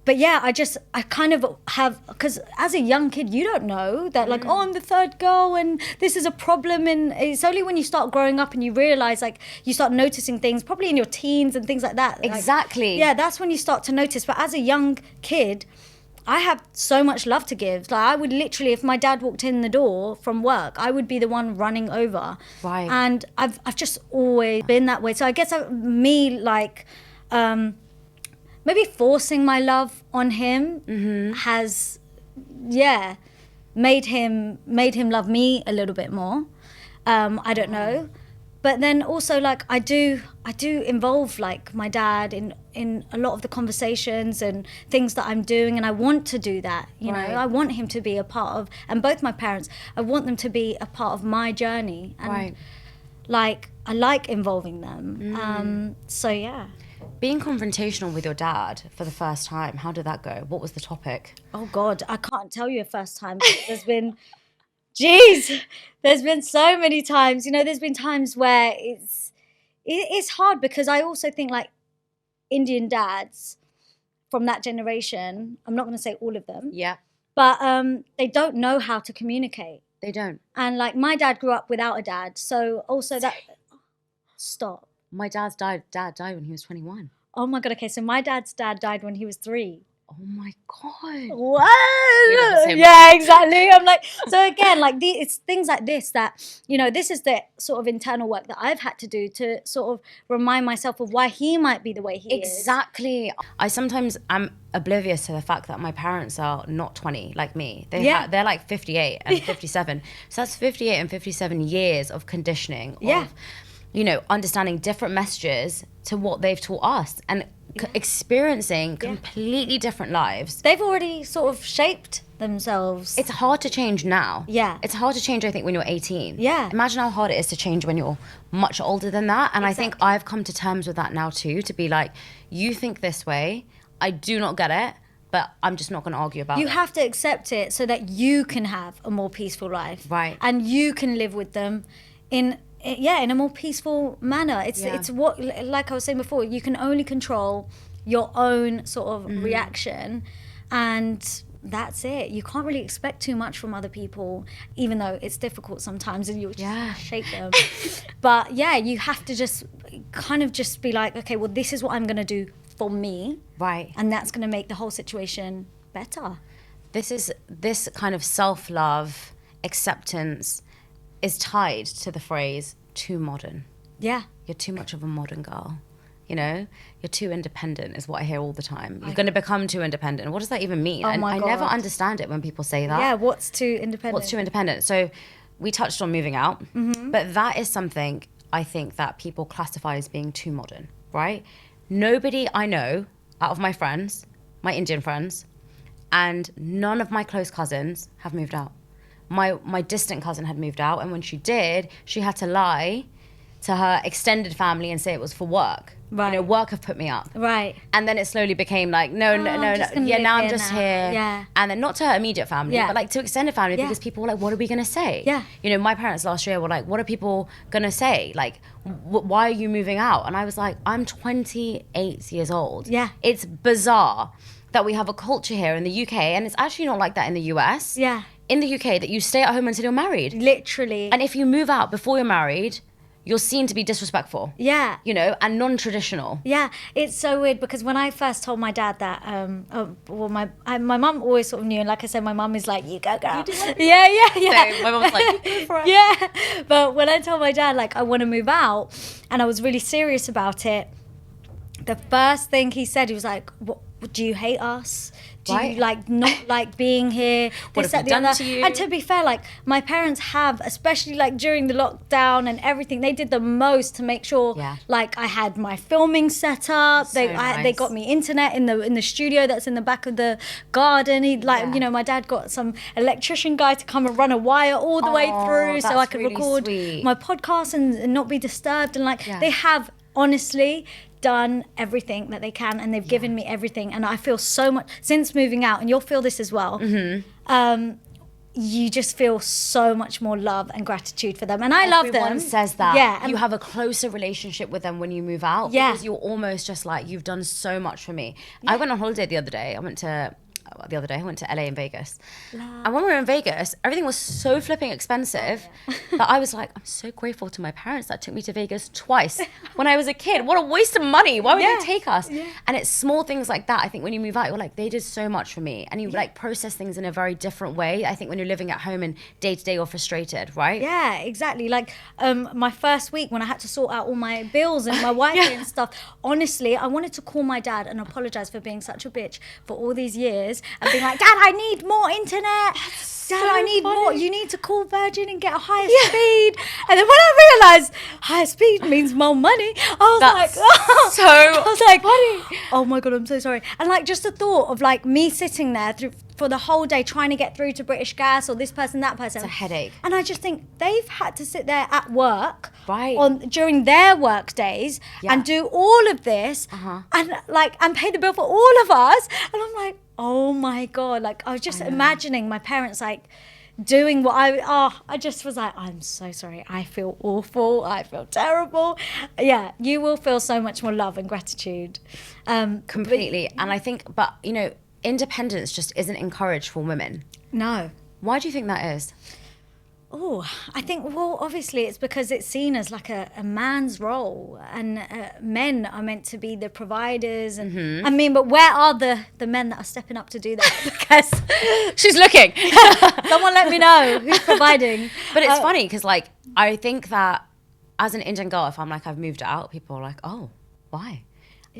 But yeah, I kind of have, because as a young kid, you don't know that like, oh, I'm the third girl and this is a problem. And it's only when you start growing up and you realize, like, you start noticing things, probably in your teens and things like that. Like, Exactly. yeah, that's when you start to notice. But as a young kid, I have so much love to give. Like I would literally, if my dad walked in the door from work, I would be the one running over. Right. And I've just always been that way. So I guess maybe forcing my love on him has, made him love me a little bit more. I don't know. But then also, like, I do involve, like, my dad in a lot of the conversations and things that I'm doing, and I want to do that, you know. I want him to be a part of, and both my parents, I want them to be a part of my journey. And, like, I like involving them. So, yeah. Being confrontational with your dad for the first time, how did that go? What was the topic? Oh, God, I can't tell you a first time. There's been... Jeez, there's been so many times, you know, there's been times where it's hard because I also think like Indian dads from that generation, I'm not going to say all of them, Yeah. but they don't know how to communicate. They don't. And like my dad grew up without a dad. So also that, stop. My dad died when he was 21. Oh my God. Okay. So my dad's dad died when he was 3. Oh my God. What? Yeah, exactly. I'm like, so again, like it's things like this that, you know, this is the sort of internal work that I've had to do to sort of remind myself of why he might be the way he is. Exactly. I sometimes am oblivious to the fact that my parents are not 20 like me. They're like 58 and 57. So that's 58 and 57 years of conditioning, of, you know, understanding different messages to what they've taught us and experiencing completely different lives. They've already sort of shaped themselves. It's hard to change now. Yeah. It's hard to change, I think, when you're 18. Yeah. Imagine how hard it is to change when you're much older than that. And Exactly. I think I've come to terms with that now too, to be like, you think this way, I do not get it, but I'm just not going to argue about it. You have to accept it so that you can have a more peaceful life. Right. And you can live with them in a more peaceful manner. It's what, like I was saying before, you can only control your own sort of reaction, and that's it. You can't really expect too much from other people, even though it's difficult sometimes and you just shake them. But yeah, you have to just kind of just be like, okay, well, this is what I'm going to do for me. Right. And that's going to make the whole situation better. This kind of self-love, acceptance is tied to the phrase too modern. Yeah. You're too much of a modern girl. You know, you're too independent is what I hear all the time. You're going to become too independent. What does that even mean? Oh my I God. never understand it when people say that. Yeah, what's too independent? What's too independent? So we touched on moving out, but that is something I think that people classify as being too modern, right? Nobody I know out of my friends, my Indian friends, and none of my close cousins have moved out. My distant cousin had moved out, and when she did, she had to lie to her extended family and say it was for work. Right. You know, work have put me up. Right. And then it slowly became like, no. Yeah, now I'm just here. Yeah. And then not to her immediate family, but like to extended family, because people were like, what are we going to say? Yeah. You know, my parents last year were like, what are people going to say? Like, why are you moving out? And I was like, I'm 28 years old. Yeah. It's bizarre that we have a culture here in the UK, and it's actually not like that in the US. Yeah. In the UK, that you stay at home until you're married. Literally. And if you move out before you're married, you're seen to be disrespectful. Yeah. You know, and non-traditional. Yeah, it's so weird because when I first told my dad that, my mum always sort of knew, and like I said, my mum is like, you go, girl. Yeah. So my mum's like, go for it. Yeah, but when I told my dad, like, I want to move out, and I was really serious about it, the first thing he said, he was like, what, do you hate us? Do you like not like being here? What have we done to you? And to be fair, like my parents have, especially like during the lockdown and everything, they did the most to make sure like I had my filming set up. They got me internet in the studio that's in the back of the garden. He you know, my dad got some electrician guy to come and run a wire all the way through so I could really record sweet. my podcast and not be disturbed. And like they have honestly done everything that they can, and they've given me everything, and I feel so much since moving out, and you'll feel this as well. You just feel so much more love and gratitude for them, and I love them. Everyone says that. Yeah, you have a closer relationship with them when you move out. Yeah, because you're almost just like, you've done so much for me. I went on holiday the other day. I went to LA and Vegas. And when we were in Vegas, everything was so flipping expensive that I was like, I'm so grateful to my parents that took me to Vegas twice when I was a kid. What a waste of money. Why would they take us? Yeah. And it's small things like that. I think when you move out, you're like, they did so much for me. And you like process things in a very different way. I think when you're living at home and day to day you're frustrated, right? Yeah, exactly. Like my first week when I had to sort out all my bills and my Wi-Fi and stuff, honestly, I wanted to call my dad and apologize for being such a bitch for all these years and being like, Dad, I need more internet. Dad, I need more. You need to call Virgin and get a higher speed. And then when I realised higher speed means more money, I was like, oh my God, I'm so sorry. And like just the thought of like me sitting there for the whole day trying to get through to British Gas or this person, that person. It's a headache. And I just think they've had to sit there at work during their work days and do all of this and pay the bill for all of us. And I'm like, oh my God, like I was just imagining my parents like doing what I just was like, I'm so sorry. I feel awful. I feel terrible. Yeah, you will feel so much more love and gratitude. Completely. And I think, but you know, independence just isn't encouraged for women. No. Why do you think that is? Oh, I think, well, obviously it's because it's seen as like a man's role, and men are meant to be the providers. And I mean, but where are the men that are stepping up to do that? Because She's looking. someone let me know who's providing. But it's funny because, like, I think that as an Indian girl, if I'm like, I've moved out, people are like, oh, why?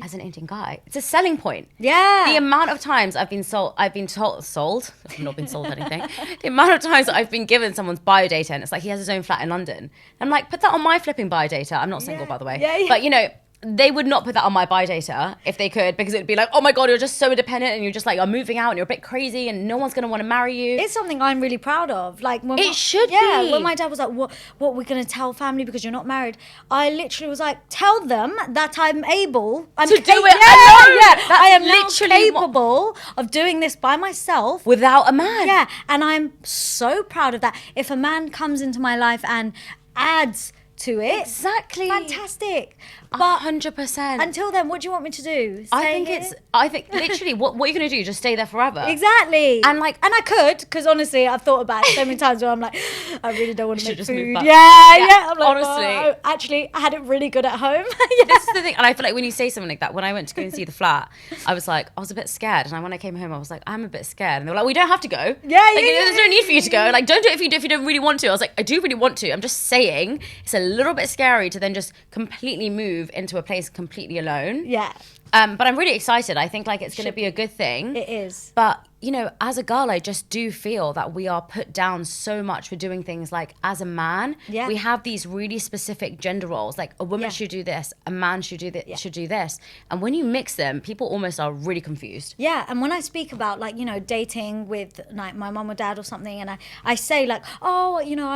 As an Indian guy, it's a selling point. Yeah. The amount of times I've been sold. I've not been sold anything. The amount of times I've been given someone's biodata and it's like, he has his own flat in London. I'm like, put that on my flipping biodata. I'm not single, by the way. Yeah. But, you know, they would not put that on my biodata if they could, because it'd be like, oh my God, you're just so independent and you're just like, you're moving out and you're a bit crazy and no one's going to want to marry you. It's something I'm really proud of. Like, when It should be. when my dad was like, what we're going to tell family because you're not married, I literally was like, tell them that I'm able. I'm To do it alone. Yeah. I am literally now capable of doing this by myself. Without a man. Yeah, and I'm so proud of that. If a man comes into my life and adds to it, Exactly. fantastic. But 100%. until then, what do you want me to do? I Stay think literally what are you going to do? Just stay there forever? Exactly. And like, and I could, because honestly, I've thought about it so many times where I'm like, I really don't want to should make just move food. back. Yeah. I'm like, honestly. well, actually, I had it really good at home. This is the thing, and I feel like when you say something like that, when I went to go and see the flat, I was a bit scared, and when I came home, I was like, I'm a bit scared, and they were like, we don't have to go. There's no need for you to go. Like, don't do it if you don't really want to. I was like, I do really want to. I'm just saying, it's a little bit scary to then just completely move into a place completely alone. Yeah, But I'm really excited. I think like it's going to be a good thing. it is. But, you know, as a girl, I just do feel that we are put down so much for doing things like, as a man, Yeah. we have these really specific gender roles. Like, a woman Yeah. should do this, a man should do this. And when you mix them, people almost are really confused. Yeah, and when I speak about, like, you know, dating with like my mum or dad or something, and I say like, oh, you know,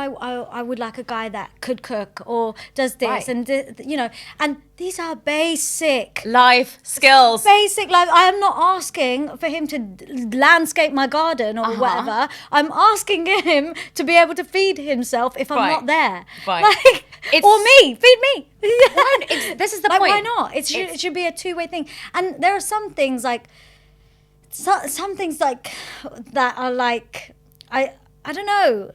I would like a guy that could cook or does this, Right. and you know, and these are basic Life skills. like, I am not asking for him to landscape my garden or whatever. I'm asking him to be able to feed himself if I'm Right. not there. Right. Like, It's- or me, feed me. This is the Like, point. why not? It should be a two-way thing. And there are some things like, some things like that are like, I don't know.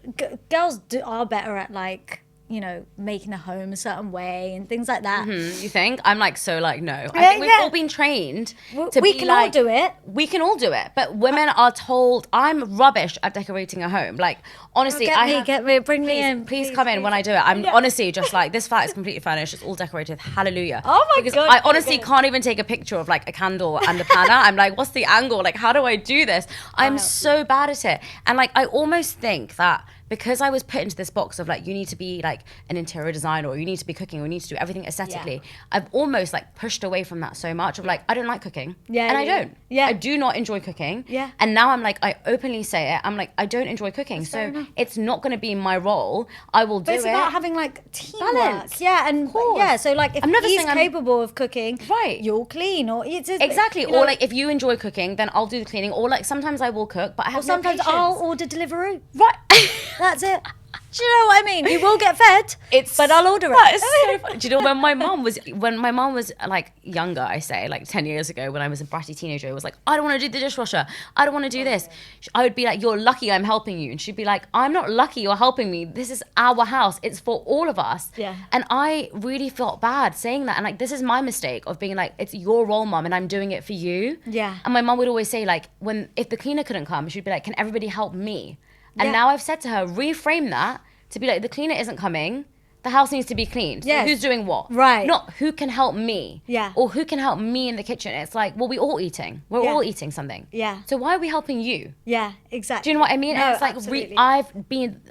Girls are better at, like, you know, making a home a certain way and things like that. You think? I'm like, so like, no. I Yeah, think we've yeah. all been trained We to be can like, all do it. We can all do it. But women are told, I'm rubbish at decorating a home. Like, honestly, Get me, bring me in. Please come in when I do it. I'm honestly just like, this flat is completely furnished. It's all decorated. Hallelujah. Oh my because God, I okay, honestly good. can't even take a picture of like a candle and the planner. I'm like, what's the angle? Like, how do I do this? I'm so bad at it. And like, I almost think that because I was put into this box of like, you need to be like an interior designer, or you need to be cooking, or you need to do everything aesthetically, I've almost like pushed away from that so much of like, I don't like cooking. Yeah, And I yeah, don't. yeah. I do not enjoy cooking. Yeah. And now I'm like, I openly say it. I'm like, I don't enjoy cooking. fair So enough. it's not going to be my role. I will do But it's it. about having like teamwork. Balance. Yeah, and course. yeah, so like if I'm never he's saying I'm- capable of cooking, Right. you'll clean, or it's Exactly. you know, Or like, if you enjoy cooking, then I'll do the cleaning. Or like, sometimes I will cook, but I have or sometimes no patience. I'll order Deliveroo. Right. That's it. Do you know what I mean? You will get fed, but I'll order it. That is so funny. Do you know when my mom was like younger, I say like 10 years ago, when I was a bratty teenager, it was like, I don't want to do the dishwasher. I don't want to do this. I would be like, you're lucky I'm helping you. And she'd be like, I'm not lucky you're helping me. This is our house. It's for all of us. Yeah. And I really felt bad saying that. And like, this is my mistake of being like, it's your role, mom, and I'm doing it for you. Yeah. And my mom would always say like, if the cleaner couldn't come, she'd be like, can everybody help me? And Yeah. now I've said to her, reframe that to be like, the cleaner isn't coming. The house needs to be cleaned. So Yes. who's doing what? Right. Not who can help me. Yeah. Or who can help me in the kitchen. It's like, well, we're all eating. We're Yeah. all eating something. Yeah. So why are we helping you? Yeah, exactly. Do you know what I mean? No, And it's like, absolutely.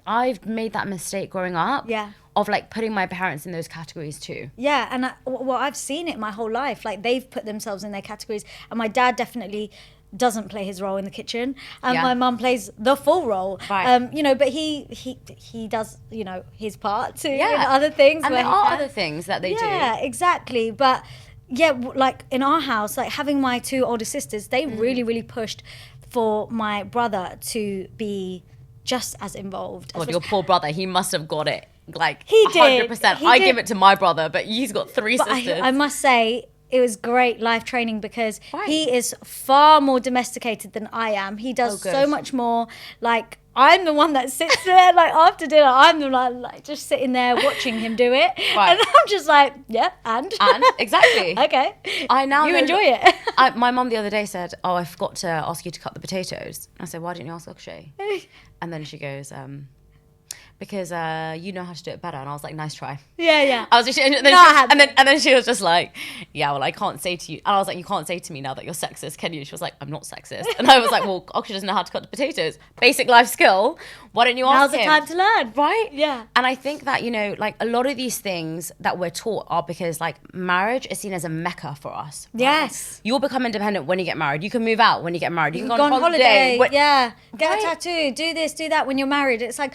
I've made that mistake growing up. Yeah. Of like putting my parents in those categories too. Yeah, and I've seen it my whole life. Like, they've put themselves in their categories, and my dad definitely doesn't play his role in the kitchen, and Yeah. my mum plays the full role. Right. You know, but he does, you know, his part too. Yeah. And other things. And where there he are can. other things that they do. Yeah, exactly. But yeah, like in our house, like having my two older sisters, they Mm. really pushed for my brother to be just as involved. God, your poor brother, he must have got it like He did. 100%. He I did. give it to my brother, but he's got three But sisters. I must say, it was great life training because Right. he is far more domesticated than I am. He does Oh, good. so much more. Like, I'm the one that sits there, like, after dinner, I'm the one, like, just sitting there watching him do it. Right. And I'm just like, yeah, and? Exactly. Okay. I now You know- enjoy it. My mum the other day said, oh, I forgot to ask you to cut the potatoes. I said, why didn't you ask Akshay? And then she goes, because you know how to do it better. And I was like, nice try. Yeah. I was just, and then she was just like, yeah, well, I can't say to you. And I was like, you can't say to me now that you're sexist, can you? She was like, I'm not sexist. And I was like, well, Akshay doesn't know how to cut the potatoes. Basic life skill. Why don't you ask Now's him? the time to learn. Right? Yeah. And I think that, you know, like a lot of these things that we're taught are because like marriage is seen as a mecca for us. Right? Yes. You'll become independent when you get married. You can move out when you get married. You can Go on holiday. When- Yeah. Get Right? a tattoo. Do this, do that when you're married. It's like,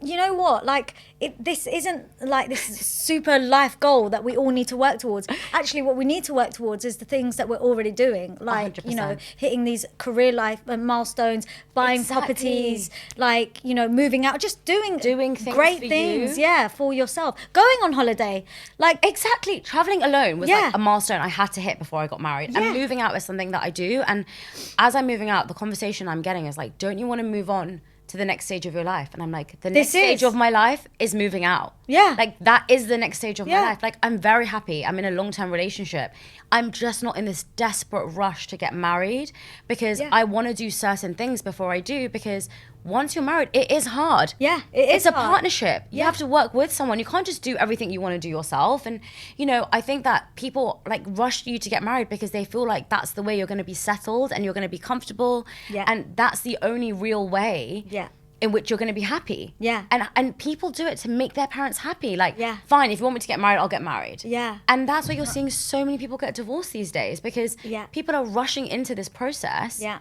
you know what? Like, this isn't like this super life goal that we all need to work towards. Actually, what we need to work towards is the things that we're already doing. Like, 100%. you know, hitting these career life milestones, buying Exactly. properties, like, you know, moving out, just doing things great for things. you. Yeah, for yourself. Going on holiday. Like, Exactly. Traveling alone was Yeah. like a milestone I had to hit before I got married. Yeah. And moving out is something that I do. And as I'm moving out, the conversation I'm getting is like, don't you want to move on to the next stage of your life? And I'm like, the next stage of my life is moving out. Yeah. Like that is the next stage of my Yeah. life. Like I'm very happy. I'm in a long-term relationship. I'm just not in this desperate rush to get married because Yeah. I want to do certain things before I do, because once you're married, it is hard. Yeah, it is It's a hard. partnership. You Yeah. have to work with someone. You can't just do everything you want to do yourself. And, you know, I think that people like rush you to get married because they feel like that's the way you're going to be settled and you're going to be comfortable. Yeah. And that's the only real way Yeah. in which you're going to be happy. Yeah. And people do it to make their parents happy. Like, Yeah. fine, if you want me to get married, I'll get married. Yeah. And that's why you're seeing so many people get divorced these days, because Yeah. people are rushing into this process Yeah.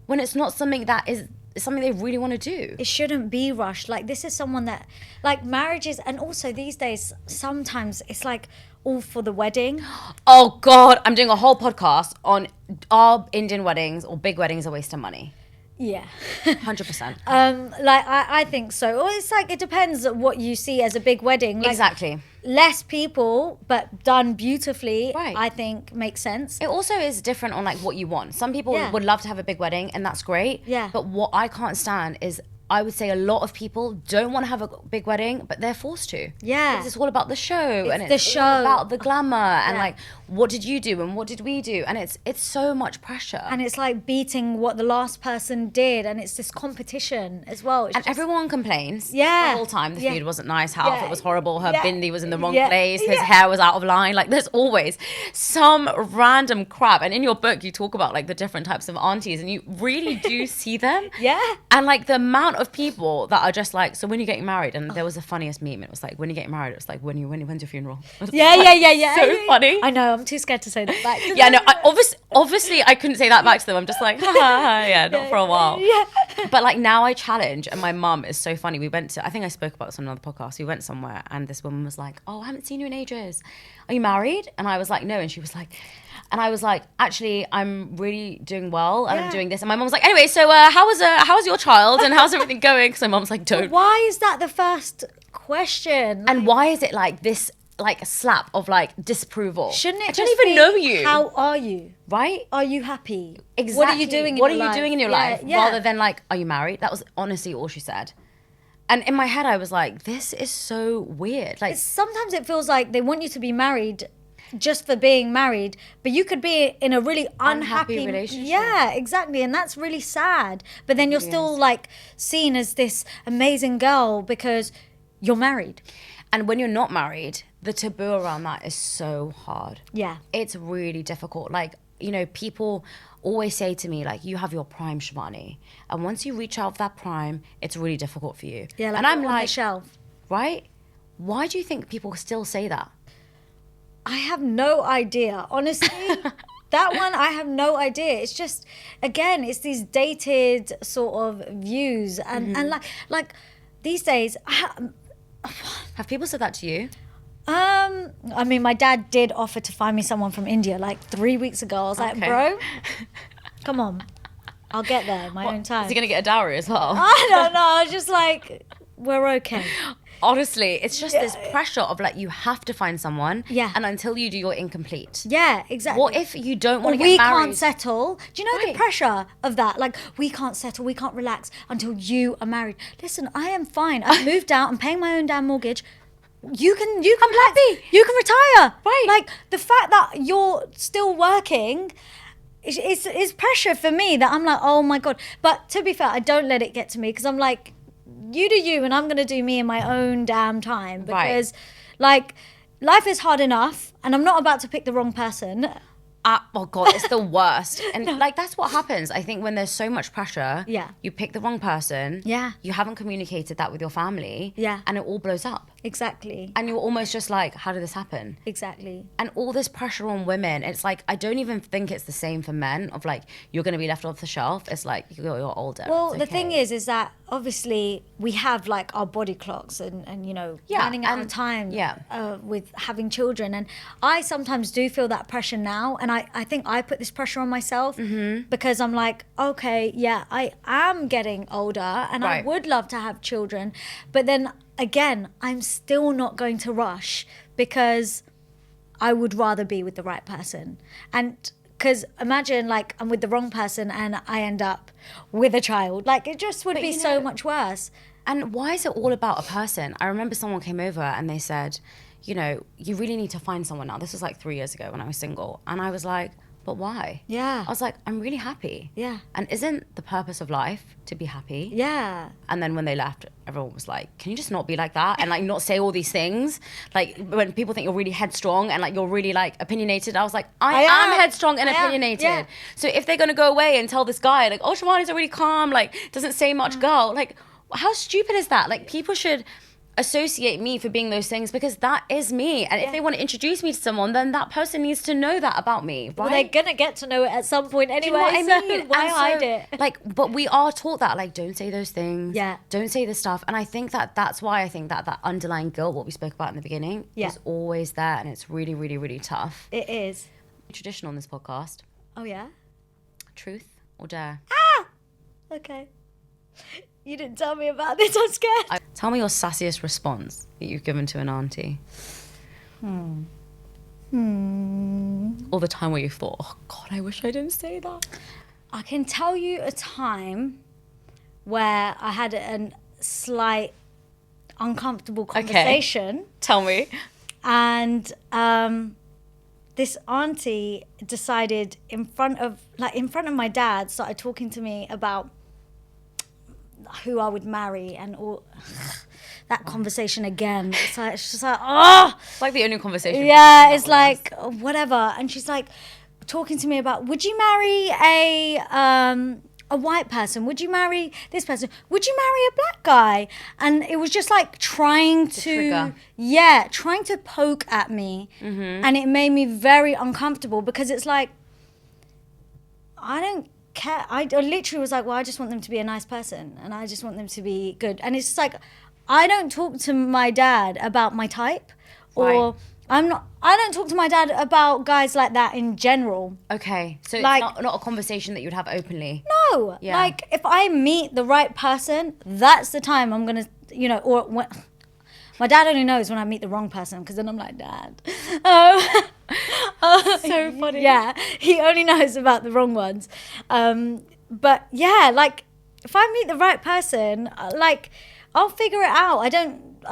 when it's not something that is something they really want to do. It shouldn't be rushed. Like, this is someone that, like, marriages, and also these days, sometimes it's like all for the wedding. Oh God, I'm doing a whole podcast on are Indian weddings or big weddings a waste of money. Yeah. 100%. Like, I think so. Or it's like, it depends on what you see as a big wedding. Like, Exactly. less people, but done beautifully, Right. I think makes sense. It also is different on like what you want. Some people Yeah. would love to have a big wedding and that's great. Yeah. But what I can't stand is, I would say a lot of people don't want to have a big wedding, but they're forced to. Yeah. Because it's all about the show. And It's the it's show. all about the glamour. And Yeah. like, what did you do and what did we do? And it's so much pressure. And it's like beating what the last person did, and it's this competition as well. It's And just- everyone complains Yeah. the whole time. The Yeah. food wasn't nice, her Yeah. outfit was horrible, her Yeah. bindi was in the wrong Yeah. place, his Yeah. hair was out of line. Like there's always some random crap. And in your book, you talk about like the different types of aunties, and you really do see them. Yeah. And like the amount of people that are just like, so when you're getting married, and there was the funniest meme. It was like, when you're getting married, it was like, when's your funeral? Yeah. So funny. I know, I'm too scared to say that back to Yeah, them. no, obviously I couldn't say that back to them. I'm just like, ha, ha, ha, yeah, not for a while. Yeah. But like now I challenge, and my mum is so funny. We went to, I think I spoke about this on another podcast. We went somewhere and this woman was like, oh, I haven't seen you in ages. Are you married? And I was like, no. And she was like, and I was like, actually, I'm really doing well and I'm Yeah. doing this. And my mum was like, anyway, so how was your child and how's everything going? Because my mum's like, don't. Why is that the first question? And why is it like this, like a slap of like disapproval? Shouldn't it I don't just even be, know you. How are you? Right? Are you happy? Exactly. What are you doing in What your are you life? doing in your Yeah, life? yeah. Rather than like, are you married? That was honestly all she said. And in my head, I was like, this is so weird. Like, Sometimes it feels like they want you to be married just for being married, but you could be in a really unhappy relationship. Yeah, exactly. And that's really sad. But then you're still like seen as this amazing girl because you're married. and when you're not married, the taboo around that is so hard. Yeah. It's really difficult. Like, you know, people always say to me, like, you have your prime, Shivani. And once you reach out of that prime, it's really difficult for you. Yeah, like and I'm on the like, shelf. right? Why do you think people still say that? I have no idea. Honestly, that one, I have no idea. It's just, again, it's these dated sort of views. And, and like these days, Have people said that to you? I mean, my dad did offer to find me someone from India like 3 weeks ago. I was like, Okay. bro, come on. I'll get there in my own time. Is he going to get a dowry as well? I don't know. I was just like, we're okay. Honestly, it's just this pressure of like, you have to find someone. Yeah. And until you do, you're incomplete. Yeah, exactly. What if you don't want to we get married? can't settle? Do you know the pressure of that? Like, we can't settle, we can't relax until you are married. Listen, I am fine. I've moved out. I'm paying my own damn mortgage. You can happy. You can retire. Right. Like, the fact that you're still working is pressure for me, that I'm like, oh my God. But to be fair, I don't let it get to me, because I'm like, you do you, and I'm going to do me in my own damn time. Because, like, life is hard enough, and I'm not about to pick the wrong person. Oh God, it's the worst. And like, that's what happens. I think when there's so much pressure, you pick the wrong person. Yeah. You haven't communicated that with your family. Yeah. And it all blows up. Exactly. And you're almost just like, how did this happen? Exactly. And all this pressure on women, it's like, I don't even think it's the same for men, of like, you're going to be left off the shelf. It's like, you're older. Well, the thing is that obviously we have like our body clocks and you know, running out of time with having children. And I sometimes do feel that pressure now. And I think I put this pressure on myself because I'm like, okay, I am getting older and I would love to have children. But then again, I'm still not going to rush, because I would rather be with the right person. And because imagine like I'm with the wrong person and I end up with a child. Like, it just would be so much worse. And why is it all about a person? I remember someone came over and they said, you know, you really need to find someone now. This was like 3 years ago when I was single. And I was like, but why? Yeah. I was like, I'm really happy. Yeah. And isn't the purpose of life to be happy? Yeah. And then when they left, everyone was like, can you just not be like that? And like, not say all these things? Like, when people think you're really headstrong and like, you're really like opinionated, I was like, I am headstrong and opinionated. Yeah. So if they're going to go away and tell this guy like, oh, Shivani's a really calm, like, doesn't say much girl, like, how stupid is that? Like, people should associate me for being those things, because that is me. And if they want to introduce me to someone, then that person needs to know that about me, right? Well, they're gonna get to know it at some point anyway. Do you know what I mean? So why hide it? Like, but we are taught that, like, don't say those things. Yeah. Don't say this stuff. And I think that's why I think that underlying guilt, what we spoke about in the beginning, is always there, and it's really, really, really tough. It is. Tradition on this podcast. Oh yeah. Truth or dare? Okay. You didn't tell me about this. I'm scared. Tell me your sassiest response that you've given to an auntie. All the time where you thought, oh God, I wish I didn't say that. I can tell you a time where I had a slight uncomfortable conversation. Okay. Tell me. And this auntie decided in front of my dad, started talking to me about who I would marry and all that conversation again. It's just like, oh, it's like the only conversation. Yeah, it's like whatever. And she's like talking to me about, would you marry a white person? Would you marry this person? Would you marry a black guy? And it was just like trying to poke at me. And it made me very uncomfortable, because it's like, I don't care. I literally was like, well, I just want them to be a nice person and I just want them to be good. And it's just like, I don't talk to my dad about my type, or I don't talk to my dad about guys like that in general. Okay, so like, it's not a conversation that you'd have openly. No, like if I meet the right person, that's the time I'm gonna, you know, or when, my dad only knows when I meet the wrong person, because then I'm like, Dad. So funny. Yeah, he only knows about the wrong ones. But yeah, like if I meet the right person, like I'll figure it out. I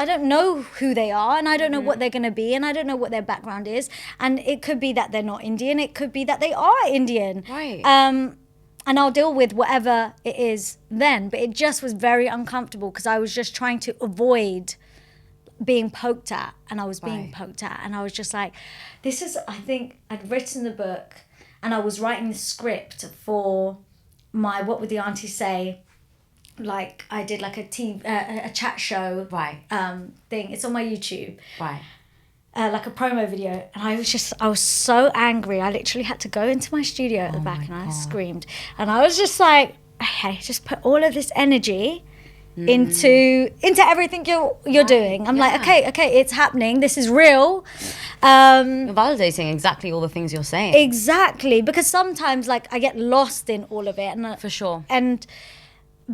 don't know who they are, and I don't know what they're going to be, and I don't know what their background is. And it could be that they're not Indian. It could be that they are Indian. Right. And I'll deal with whatever it is then. But it just was very uncomfortable, because I was just trying to avoid being poked at, and I was being poked at, and I was just like, this is, I think I'd written the book and I was writing the script for my What Would the Aunties Say, like I did like a chat show thing. It's on my YouTube, like a promo video, and I was so angry. I literally had to go into my studio at the back, and I screamed, and I was just like, okay, just put all of this energy into everything you're doing. I'm like, okay, it's happening. This is real. You're validating exactly all the things you're saying. Exactly, because sometimes like I get lost in all of it, and for sure. And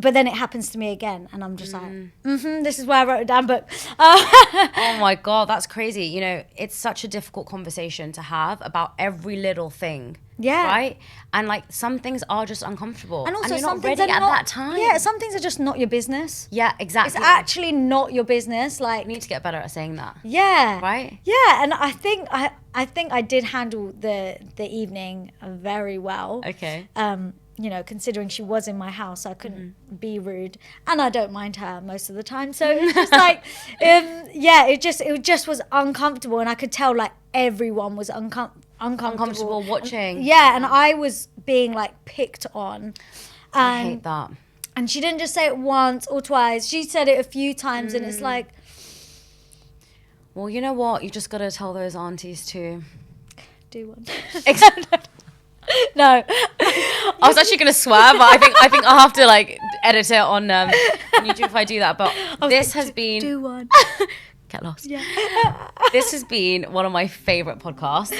but then it happens to me again, and I'm just like, this is why I wrote a damn book. Oh my God, that's crazy. You know, it's such a difficult conversation to have about every little thing. Yeah. Right? And like some things are just uncomfortable. And also you're some not things ready are at not, that time. Yeah, some things are just not your business. Yeah, exactly. It's actually not your business. Like, You need to get better at saying that. yeah. Right? Yeah, and I think I did handle the evening very well. Okay. You know, considering she was in my house, I couldn't be rude, and I don't mind her most of the time. So it was just like, yeah, it just was uncomfortable, and I could tell like everyone was uncomfortable watching. Yeah, and I was being like picked on. I hate that. And she didn't just say it once or twice; she said it a few times, and it's like, well, you know what? You just got to tell those aunties to do one. Exactly. No. I was actually going to swear, but I think I'll have to like edit it on YouTube if I do that. But this has been... Do one. Get lost. Yeah. This has been one of my favourite podcasts.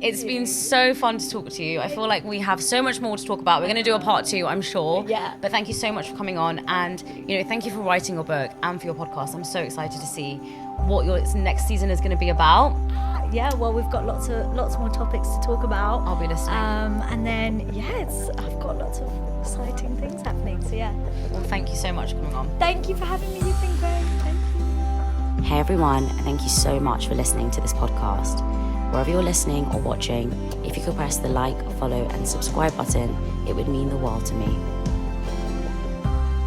It's you. been so fun to talk to you. I feel like we have so much more to talk about. We're going to do a part 2, I'm sure. Yeah. But thank you so much for coming on. And, you know, thank you for writing your book and for your podcast. I'm so excited to see what your next season is going to be about. Yeah, well, we've got lots more topics to talk about. I'll be listening. And then, I've got lots of exciting things happening. So, yeah. Well, thank you so much for coming on. Thank you for having me. You've been great. Thank you. Hey everyone, thank you so much for listening to this podcast. Wherever you're listening or watching, if you could press the like, follow and subscribe button, it would mean the world to me.